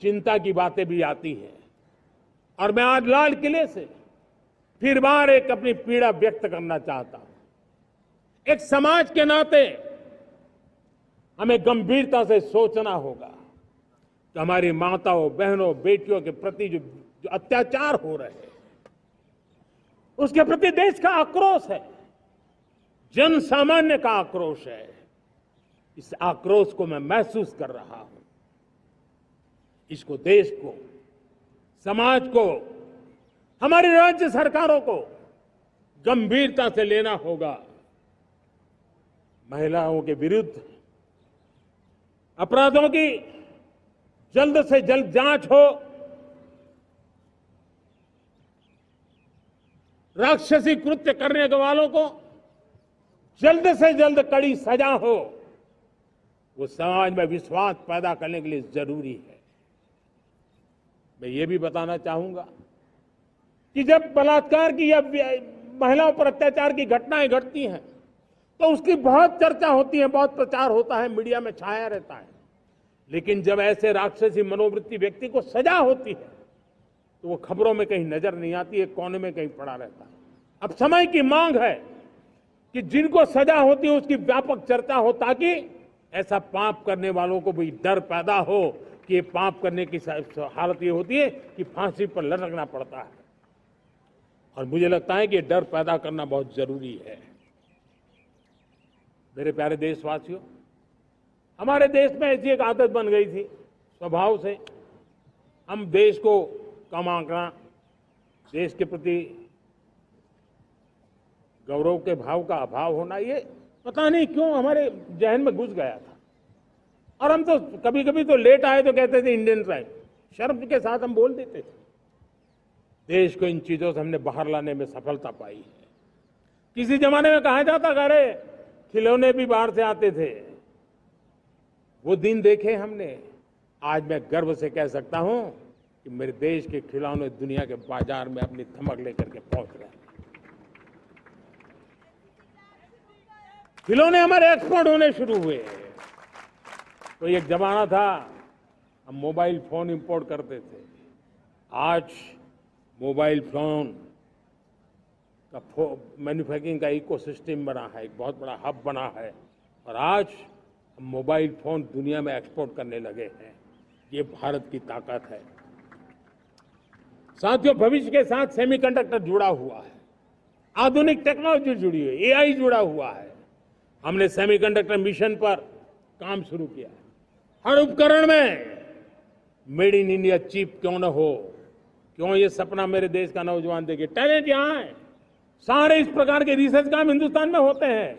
चिंता की बातें भी आती हैं। और मैं आज लाल किले से फिर बार एक अपनी पीड़ा व्यक्त करना चाहता हूं। एक समाज के नाते हमें गंभीरता से सोचना होगा कि हमारी माताओं, बहनों, बेटियों के प्रति जो अत्याचार हो रहे हैं, उसके प्रति देश का आक्रोश है, जन सामान्य का आक्रोश है। इस आक्रोश को मैं महसूस कर रहा हूं। इसको देश को, समाज को, हमारी राज्य सरकारों को गंभीरता से लेना होगा। महिलाओं के विरुद्ध अपराधों की जल्द से जल्द जांच हो, राक्षसी कृत्य करने वालों को जल्द से जल्द कड़ी सजा हो, वो समाज में विश्वास पैदा करने के लिए जरूरी है। मैं ये भी बताना चाहूंगा कि जब बलात्कार की या महिलाओं पर अत्याचार की घटनाएं घटती हैं तो उसकी बहुत चर्चा होती है, बहुत प्रचार होता है, मीडिया में छाया रहता है। लेकिन जब ऐसे राक्षसी मनोवृत्ति व्यक्ति को सजा होती है तो वो खबरों में कहीं नजर नहीं आती है, कोने में कहीं पड़ा रहता है। अब समय की मांग है कि जिनको सजा होती है उसकी व्यापक चर्चा हो, ताकि ऐसा पाप करने वालों को भी डर पैदा हो कि ये पाप करने की हालत ये होती है कि फांसी पर लटकना पड़ता है। और मुझे लगता है कि ये डर पैदा करना बहुत जरूरी है। मेरे प्यारे देशवासियों, हमारे देश में ऐसी एक आदत बन गई थी स्वभाव से, हम देश को कम आंकना, देश के प्रति गौरव के भाव का अभाव होना, ये पता नहीं क्यों हमारे जहन में घुस गया था। और हम तो कभी कभी तो लेट आए तो कहते थे इंडियन टाइम, शर्म के साथ हम बोल देते थे। देश को इन चीजों से हमने बाहर लाने में सफलता पाई है। किसी जमाने में कहा जाता था अरे खिलौने भी बाहर से आते थे, वो दिन देखे हमने। आज मैं गर्व से कह सकता हूं कि मेरे देश के खिलौने दुनिया के बाजार में अपनी धमक लेकर के पहुंच रहे हैं। खिलौने हमारे एक्सपोर्ट होने शुरू हुए। तो एक जमाना था हम मोबाइल फोन इंपोर्ट करते थे। आज मोबाइल फोन का मैन्युफैक्चरिंग का इकोसिस्टम बना है, एक बहुत बड़ा हब बना है। और आज हम मोबाइल फोन दुनिया में एक्सपोर्ट करने लगे हैं। ये भारत की ताकत है। साथियों, भविष्य के साथ सेमीकंडक्टर जुड़ा हुआ है, आधुनिक टेक्नोलॉजी जुड़ी है, एआई जुड़ा हुआ है। हमने सेमीकंडक्टर मिशन पर काम शुरू किया है। हर उपकरण में मेड इन इंडिया चिप क्यों न हो, क्यों ये सपना मेरे देश का नौजवान देखे। टैलेंट यहां है, सारे इस प्रकार के रिसर्च काम हिंदुस्तान में होते हैं।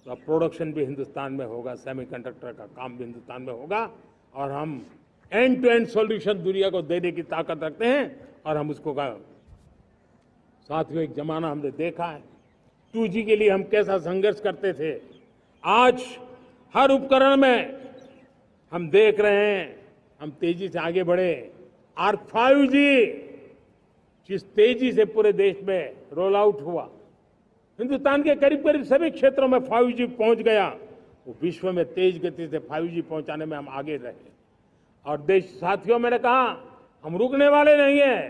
तो अब प्रोडक्शन भी हिंदुस्तान में होगा, सेमीकंडक्टर का काम भी हिंदुस्तान में होगा। और हम एंड टू एंड सॉल्यूशन दुनिया को देने की ताकत रखते हैं और हम उसको साथियों, एक जमाना हमने देखा है 2G के लिए हम कैसा संघर्ष करते थे। आज हर उपकरण में हम देख रहे हैं, हम तेजी से आगे बढ़े। और 5G जिस तेजी से पूरे देश में रोल आउट हुआ, हिंदुस्तान के करीब करीब सभी क्षेत्रों में 5G पहुंच गया। वो विश्व में तेज गति से 5G पहुंचाने में हम आगे रहे। और देश साथियों, मैंने कहा हम रुकने वाले नहीं हैं।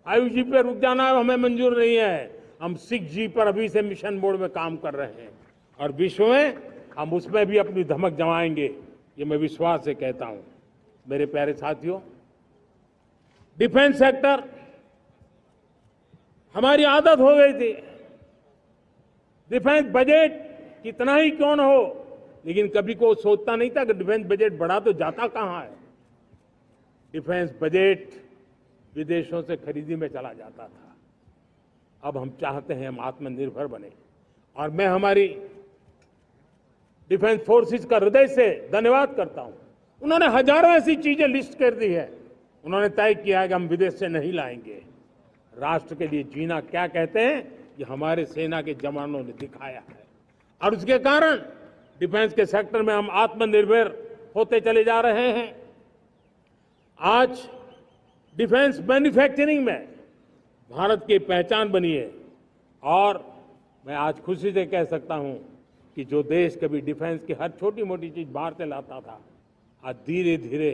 5G पे रुक जाना हमें मंजूर नहीं है। हम 6G पर अभी से मिशन मोड में काम कर रहे हैं और विश्व में हम उसमें भी अपनी धमक जमाएंगे, ये मैं विश्वास से कहता हूं। मेरे प्यारे साथियों, डिफेंस सेक्टर, हमारी आदत हो गई थी डिफेंस बजट कितना ही क्यों न हो, लेकिन कभी को सोचता नहीं था कि डिफेंस बजट बढ़ा तो जाता कहां है। डिफेंस बजट विदेशों से खरीदी में चला जाता था। अब हम चाहते हैं हम आत्मनिर्भर बने। और मैं हमारी डिफेंस फोर्सेस का हृदय से धन्यवाद करता हूं। उन्होंने हजारों ऐसी चीजें लिस्ट कर दी है। उन्होंने तय किया है कि हम विदेश से नहीं लाएंगे। राष्ट्र के लिए जीना क्या कहते हैं, ये हमारे सेना के जवानों ने दिखाया है। और उसके कारण डिफेंस के सेक्टर में हम आत्मनिर्भर होते चले जा रहे हैं। आज डिफेंस मैन्युफैक्चरिंग में भारत की पहचान बनी है। और मैं आज खुशी से कह सकता हूं कि जो देश कभी डिफेंस की हर छोटी मोटी चीज बाहर से लाता था, आज धीरे धीरे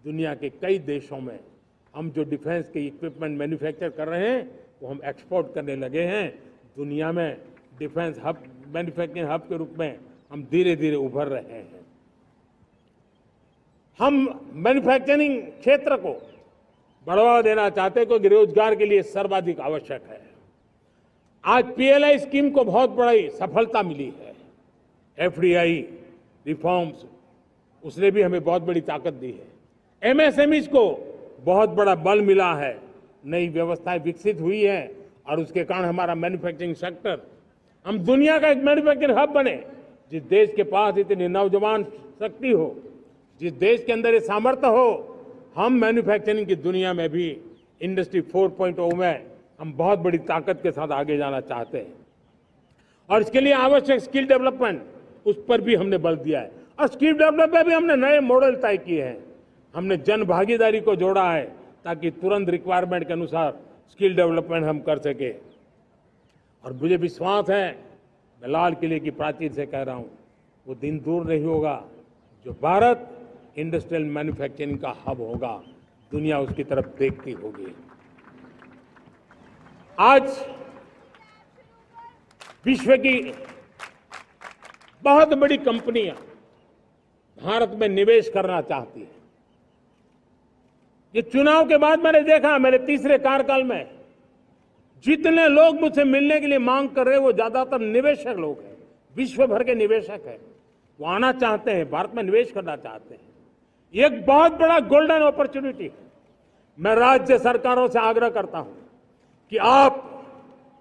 दुनिया के कई देशों में हम जो डिफेंस के इक्विपमेंट मैन्युफैक्चर कर रहे हैं वो हम एक्सपोर्ट करने लगे हैं। दुनिया में डिफेंस हब, मैन्युफैक्चरिंग हब के रूप में हम धीरे धीरे उभर रहे हैं। हम मैन्युफैक्चरिंग क्षेत्र को बढ़ावा देना चाहते हैं क्योंकि रोजगार के लिए सर्वाधिक आवश्यक है। आज पीएलआई स्कीम को बहुत बड़ी सफलता मिली है। एफडीआई रिफॉर्म्स, उसने भी हमें बहुत बड़ी ताकत दी है। एमएसएमईज को बहुत बड़ा बल मिला है, नई व्यवस्थाएं विकसित हुई है और उसके कारण हमारा मैन्युफैक्चरिंग सेक्टर, हम दुनिया का एक मैन्युफैक्चरिंग हब बने। जिस देश के पास इतनी नौजवान शक्ति हो, जिस देश के अंदर ये सामर्थ्य हो, हम मैन्युफैक्चरिंग की दुनिया में भी इंडस्ट्री 4.0 में हम बहुत बड़ी ताकत के साथ आगे जाना चाहते हैं। और इसके लिए आवश्यक स्किल डेवलपमेंट, उस पर भी हमने बल दिया है। और स्किल डेवलपमेंट में भी हमने नए मॉडल तय किए हैं। हमने जन भागीदारी को जोड़ा है ताकि तुरंत रिक्वायरमेंट के अनुसार स्किल डेवलपमेंट हम कर सके। और मुझे विश्वास है, मैं लाल किले की प्राचीर से कह रहा हूं, वो दिन दूर नहीं होगा जो भारत इंडस्ट्रियल मैन्युफैक्चरिंग का हब होगा। दुनिया उसकी तरफ देखती होगी। आज विश्व की बहुत बड़ी कंपनियां भारत में निवेश करना चाहती हैं। ये चुनाव के बाद मैंने देखा, मेरे तीसरे कार्यकाल में जितने लोग मुझसे मिलने के लिए मांग कर रहे हैं वो ज्यादातर निवेशक लोग हैं, विश्व भर के निवेशक हैं। वो आना चाहते हैं, भारत में निवेश करना चाहते हैं। ये एक बहुत बड़ा गोल्डन अपॉर्चुनिटी है। मैं राज्य सरकारों से आग्रह करता हूं कि आप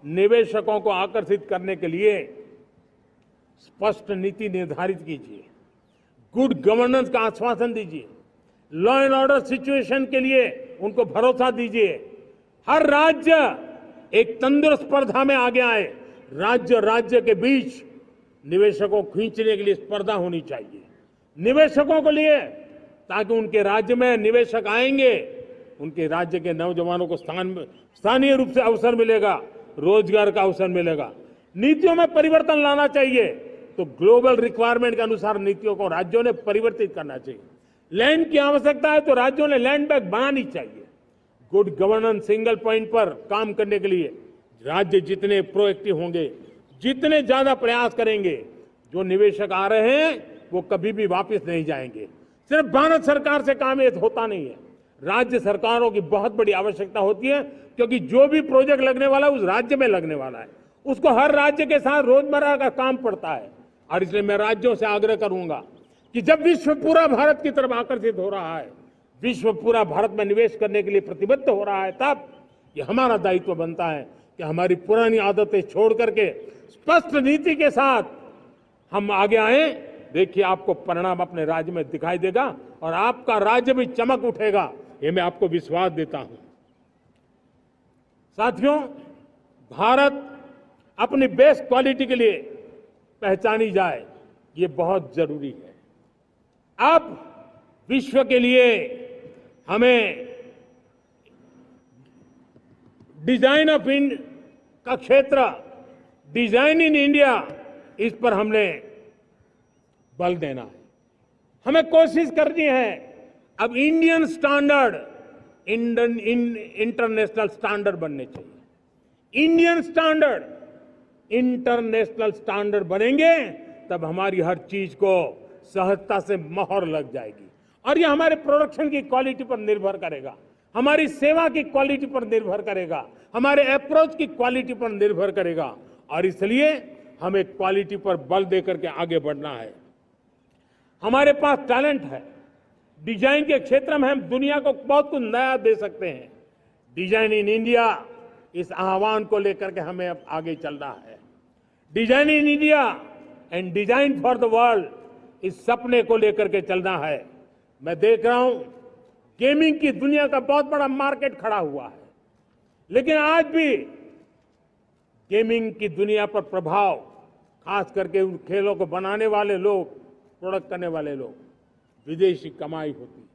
निवेशकों को आकर्षित करने के लिए स्पष्ट नीति निर्धारित कीजिए, गुड गवर्नेंस का आश्वासन दीजिए, लॉ एंड ऑर्डर सिचुएशन के लिए उनको भरोसा दीजिए। हर राज्य एक तंदुरुस्त स्पर्धा में आगे आए। राज्य के बीच निवेशकों को खींचने के लिए स्पर्धा होनी चाहिए, निवेशकों को लिए, ताकि उनके राज्य में निवेशक आएंगे, उनके राज्य के नौजवानों को स्थानीय रूप से अवसर मिलेगा, रोजगार का अवसर मिलेगा। नीतियों में परिवर्तन लाना चाहिए तो ग्लोबल रिक्वायरमेंट के अनुसार नीतियों को राज्यों ने परिवर्तित करना चाहिए। लैंड की आवश्यकता है तो राज्यों ने लैंड बैंक बनानी चाहिए। गुड गवर्नेंस सिंगल पॉइंट पर काम करने के लिए राज्य जितने प्रोएक्टिव होंगे, जितने ज्यादा प्रयास करेंगे, जो निवेशक आ रहे हैं वो कभी भी वापस नहीं जाएंगे। सिर्फ भारत सरकार से काम ये होता नहीं है, राज्य सरकारों की बहुत बड़ी आवश्यकता होती है, क्योंकि जो भी प्रोजेक्ट लगने वाला है उस राज्य में लगने वाला है, उसको हर राज्य के साथ रोजमर्रा का काम पड़ता है। और इसलिए मैं राज्यों से आग्रह करूंगा कि जब विश्व पूरा भारत की तरफ आकर्षित हो रहा है, विश्व पूरा भारत में निवेश करने के लिए प्रतिबद्ध हो रहा है, तब ये हमारा दायित्व बनता है कि हमारी पुरानी आदतें छोड़ करके स्पष्ट नीति के साथ हम आगे आए। देखिए, आपको परिणाम अपने राज्य में दिखाई देगा और आपका राज्य भी चमक उठेगा, ये मैं आपको विश्वास देता हूं। साथियों, भारत अपनी बेस्ट क्वालिटी के लिए पहचानी जाए, ये बहुत जरूरी है। अब विश्व के लिए हमें डिजाइन ऑफ इंडिया का क्षेत्र, डिजाइन इन इंडिया, इस पर हमने बल देना है। हमें कोशिश करनी है अब इंडियन स्टैंडर्ड इंटरनेशनल स्टैंडर्ड बनने चाहिए। इंडियन स्टैंडर्ड इंटरनेशनल स्टैंडर्ड बनेंगे तब हमारी हर चीज को सहजता से मोहर लग जाएगी। और ये हमारे प्रोडक्शन की क्वालिटी पर निर्भर करेगा, हमारी सेवा की क्वालिटी पर निर्भर करेगा, हमारे अप्रोच की क्वालिटी पर निर्भर करेगा। और इसलिए हमें क्वालिटी पर बल देकर के आगे बढ़ना है। हमारे पास टैलेंट है, डिजाइन के क्षेत्र में हम दुनिया को बहुत कुछ नया दे सकते हैं। डिजाइन इन इंडिया, इस आह्वान को लेकर के हमें अब आगे चलना है। Design in India and design for the world, इस सपने को लेकर के चलना है। मैं देख रहा हूं गेमिंग की दुनिया का बहुत बड़ा मार्केट खड़ा हुआ है, लेकिन आज भी गेमिंग की दुनिया पर प्रभाव, खास करके उन खेलों को बनाने वाले लोग, प्रोडक्ट करने वाले लोग, विदेशी कमाई होती।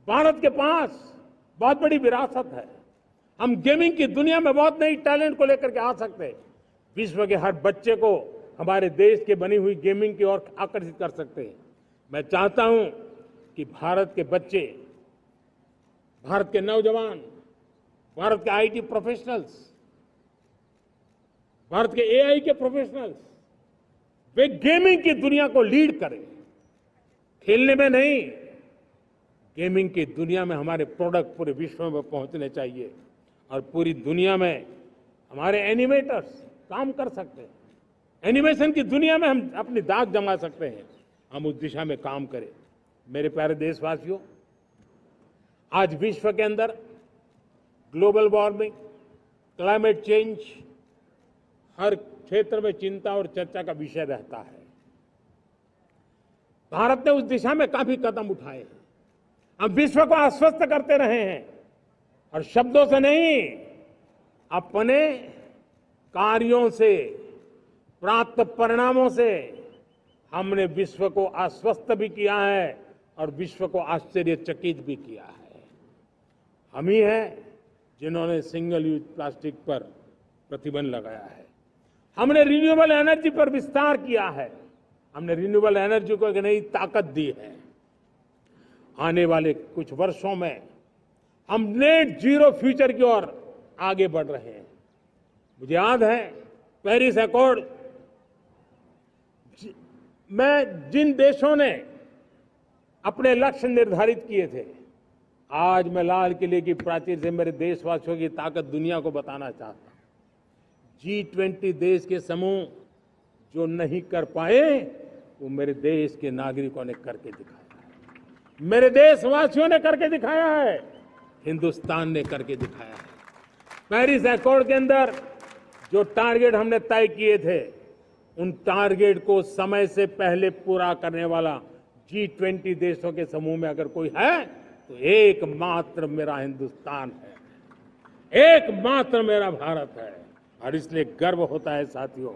भारत के पास बहुत बड़ी विरासत है। हम गेमिंग की दुनिया में बहुत नई टैलेंट को लेकर के आ सकते हैं। विश्व के हर बच्चे को हमारे देश के बनी हुई गेमिंग की ओर आकर्षित कर सकते हैं। मैं चाहता हूं कि भारत के बच्चे भारत के नौजवान, भारत के आईटी प्रोफेशनल्स, भारत के एआई के प्रोफेशनल्स, वे गेमिंग की दुनिया को लीड करें। खेलने में नहीं, गेमिंग की दुनिया में हमारे प्रोडक्ट पूरे विश्व में पहुंचने चाहिए और पूरी दुनिया में हमारे एनिमेटर्स काम कर सकते हैं। एनिमेशन की दुनिया में हम अपनी दाग जमा सकते हैं। हम उस दिशा में काम करें। मेरे प्यारे देशवासियों, आज विश्व के अंदर ग्लोबल वार्मिंग, क्लाइमेट चेंज हर क्षेत्र में चिंता और चर्चा का विषय रहता है। भारत ने उस दिशा में काफी कदम उठाए हैं। हम विश्व को आश्वस्त करते रहे हैं और शब्दों से नहीं, अपने कार्यों से, प्राप्त परिणामों से हमने विश्व को आश्वस्त भी किया है और विश्व को आश्चर्यचकित भी किया है। हम ही हैं जिन्होंने सिंगल यूज प्लास्टिक पर प्रतिबंध लगाया है। हमने रिन्यूएबल एनर्जी पर विस्तार किया है। हमने रिन्यूएबल एनर्जी को एक नई ताकत दी है। आने वाले कुछ वर्षों में हम नेट जीरो फ्यूचर की ओर आगे बढ़ रहे हैं। मुझे याद है पेरिस एकॉर्ड में जिन देशों ने अपने लक्ष्य निर्धारित किए थे, आज मैं लाल किले की प्राचीर से मेरे देशवासियों की ताकत दुनिया को बताना चाहता हूं। G20 देश के समूह जो नहीं कर पाए, वो मेरे देश के नागरिकों ने करके दिखाया है। मेरे देशवासियों ने करके दिखाया है। हिंदुस्तान ने करके दिखाया है। पेरिस एकॉर्ड के अंदर जो टारगेट हमने तय किए थे, उन टारगेट को समय से पहले पूरा करने वाला G20 देशों के समूह में अगर कोई है तो एकमात्र मेरा हिंदुस्तान है, एकमात्र मेरा भारत है। और इसलिए गर्व होता है साथियों।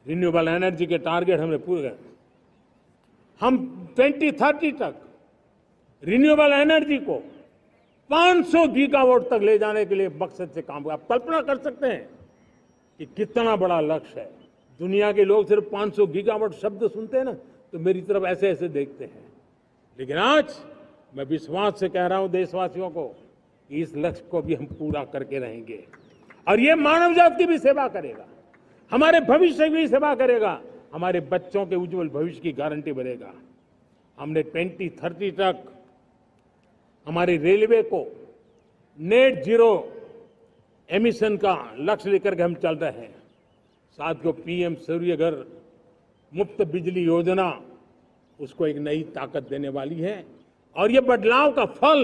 रिन्यूएबल एनर्जी के टारगेट हमने पूरे, हम 2030 तक रिन्यूएबल एनर्जी को 500 गीगावाट तक ले जाने के लिए मकसद से काम कर। आप कल्पना कर सकते हैं कि कितना बड़ा लक्ष्य है। दुनिया के लोग सिर्फ 500 गीगावाट शब्द सुनते हैं ना, तो मेरी तरफ ऐसे ऐसे देखते हैं। लेकिन आज मैं विश्वास से कह रहा हूं देशवासियों को कि इस लक्ष्य को भी हम पूरा करके रहेंगे और ये मानव जाति की भी सेवा करेगा, हमारे भविष्य की भी सेवा करेगा, हमारे बच्चों के उज्जवल भविष्य की गारंटी बनेगा। हमने 2030 तक हमारी रेलवे को नेट जीरो एमिशन का लक्ष्य लेकर के हम चल रहे हैं। साथियों, पीएम सूर्य घर मुफ्त बिजली योजना उसको एक नई ताकत देने वाली है और ये बदलाव का फल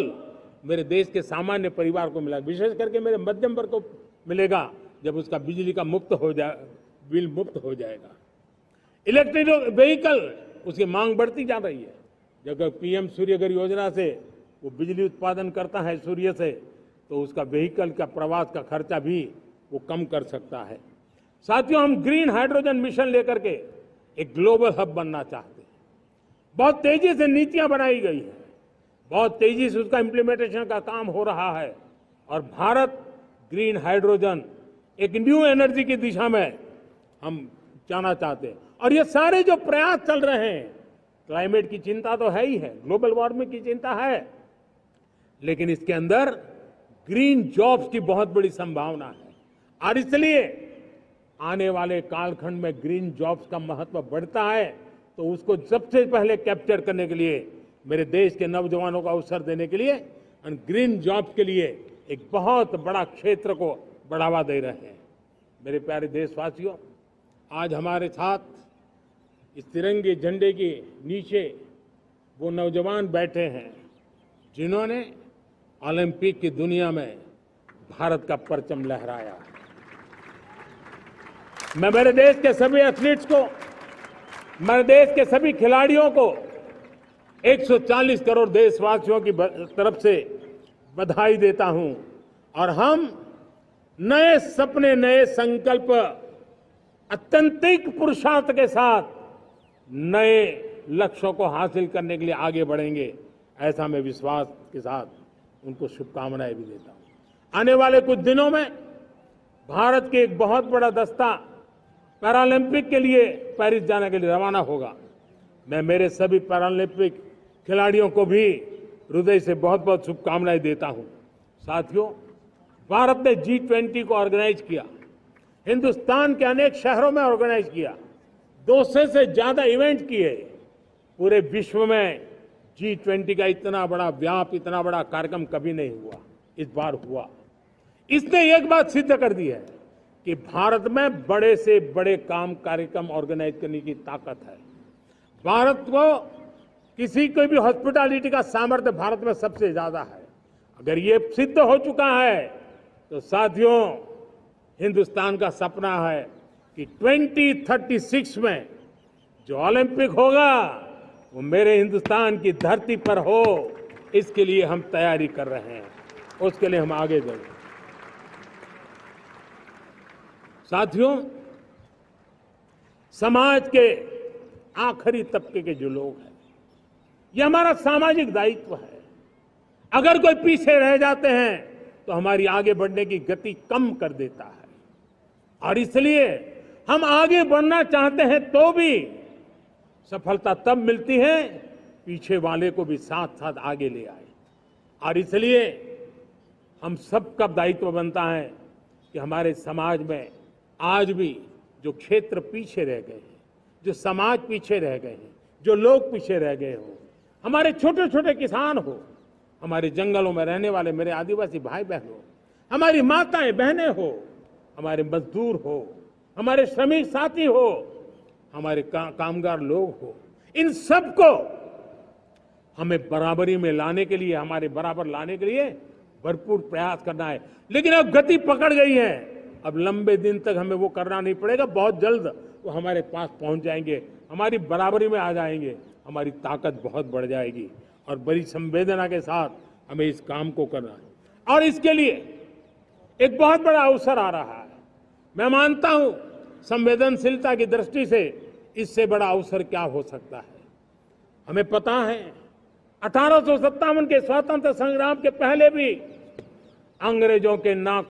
मेरे देश के सामान्य परिवार को मिला, विशेष करके मेरे मध्यम वर्ग को मिलेगा जब उसका बिजली का मुफ्त हो जाए, बिल मुफ्त हो जाएगा। इलेक्ट्रिक व्हीकल उसकी मांग बढ़ती जा रही है। जब पीएम सूर्य घर योजना से वो बिजली उत्पादन करता है सूर्य से, तो उसका व्हीकल का प्रवास का खर्चा भी वो कम कर सकता है। साथियों, हम ग्रीन हाइड्रोजन मिशन लेकर के एक ग्लोबल हब बनना चाहते हैं। बहुत तेजी से नीतियां बनाई गई है, बहुत तेजी से उसका इम्प्लीमेंटेशन का काम हो रहा है और भारत ग्रीन हाइड्रोजन एक न्यू एनर्जी की दिशा में हम जाना चाहते हैं। और ये सारे जो प्रयास चल रहे हैं, क्लाइमेट की चिंता तो है ही है, ग्लोबल वार्मिंग की चिंता है, लेकिन इसके अंदर ग्रीन जॉब्स की बहुत बड़ी संभावना है और इसलिए आने वाले कालखंड में ग्रीन जॉब्स का महत्व बढ़ता है। तो उसको सबसे पहले कैप्चर करने के लिए, मेरे देश के नौजवानों को अवसर देने के लिए और ग्रीन जॉब्स के लिए एक बहुत बड़ा क्षेत्र को बढ़ावा दे रहे हैं। मेरे प्यारे देशवासियों, आज हमारे साथ इस तिरंगे झंडे के नीचे वो नौजवान बैठे हैं जिन्होंने ओलंपिक की दुनिया में भारत का परचम लहराया। मैं मेरे देश के सभी एथलीट्स को, मेरे देश के सभी खिलाड़ियों को 140 करोड़ देशवासियों की तरफ से बधाई देता हूं और हम नए सपने, नए संकल्प, अत्यंतिक पुरुषार्थ के साथ नए लक्ष्यों को हासिल करने के लिए आगे बढ़ेंगे। ऐसा मैं विश्वास के साथ उनको शुभकामनाएं भी देता हूं। आने वाले कुछ दिनों में भारत के एक बहुत बड़ा दस्ता पैरालंपिक के लिए पेरिस जाने के लिए रवाना होगा। मैं मेरे सभी पैरालंपिक खिलाड़ियों को भी हृदय से बहुत बहुत शुभकामनाएं देता हूं। साथियों, भारत ने G20 को ऑर्गेनाइज किया, हिंदुस्तान के अनेक शहरों में ऑर्गेनाइज किया, 200 से ज्यादा इवेंट किए। पूरे विश्व में G20 का इतना बड़ा व्याप, इतना बड़ा कार्यक्रम कभी नहीं हुआ, इस बार हुआ। इसने एक बात सिद्ध कर दी है कि भारत में बड़े से बड़े कार्यक्रम ऑर्गेनाइज करने की ताकत है। भारत को किसी को भी हॉस्पिटैलिटी का सामर्थ्य भारत में सबसे ज्यादा है। अगर ये सिद्ध हो चुका है तो साथियों, हिंदुस्तान का सपना है कि 2036 में जो ओलंपिक होगा वो मेरे हिंदुस्तान की धरती पर हो। इसके लिए हम तैयारी कर रहे हैं, उसके लिए हम आगे बढ़े। साथियों, समाज के आखिरी तबके के जो लोग हैं, ये हमारा सामाजिक दायित्व है। अगर कोई पीछे रह जाते हैं तो हमारी आगे बढ़ने की गति कम कर देता है, और इसलिए हम आगे बढ़ना चाहते हैं तो भी सफलता तब मिलती है पीछे वाले को भी साथ साथ आगे ले आए। और इसलिए हम सबका दायित्व बनता है कि हमारे समाज में आज भी जो क्षेत्र पीछे रह गए हैं, जो समाज पीछे रह गए हैं, जो लोग पीछे रह गए हो, हमारे छोटे छोटे किसान हो, हमारे जंगलों में रहने वाले मेरे आदिवासी भाई बहन हो, हमारी माताएं बहनें हो, हमारे मजदूर हो, हमारे श्रमिक साथी हो, हमारे कामगार लोग हो, इन सबको हमें बराबरी में लाने के लिए, हमारे बराबर लाने के लिए भरपूर प्रयास करना है। लेकिन अब गति पकड़ गई है, अब लंबे दिन तक हमें वो करना नहीं पड़ेगा, बहुत जल्द वो हमारे पास पहुंच जाएंगे, हमारी बराबरी में आ जाएंगे, हमारी ताकत बहुत बढ़ जाएगी। और बड़ी संवेदना के साथ हमें इस काम को करना है, और इसके लिए एक बहुत बड़ा अवसर आ रहा है। मैं मानता हूं संवेदनशीलता की दृष्टि से इससे बड़ा अवसर क्या हो सकता है। हमें पता है 1857 के स्वतंत्रता संग्राम के पहले भी अंग्रेजों के नाक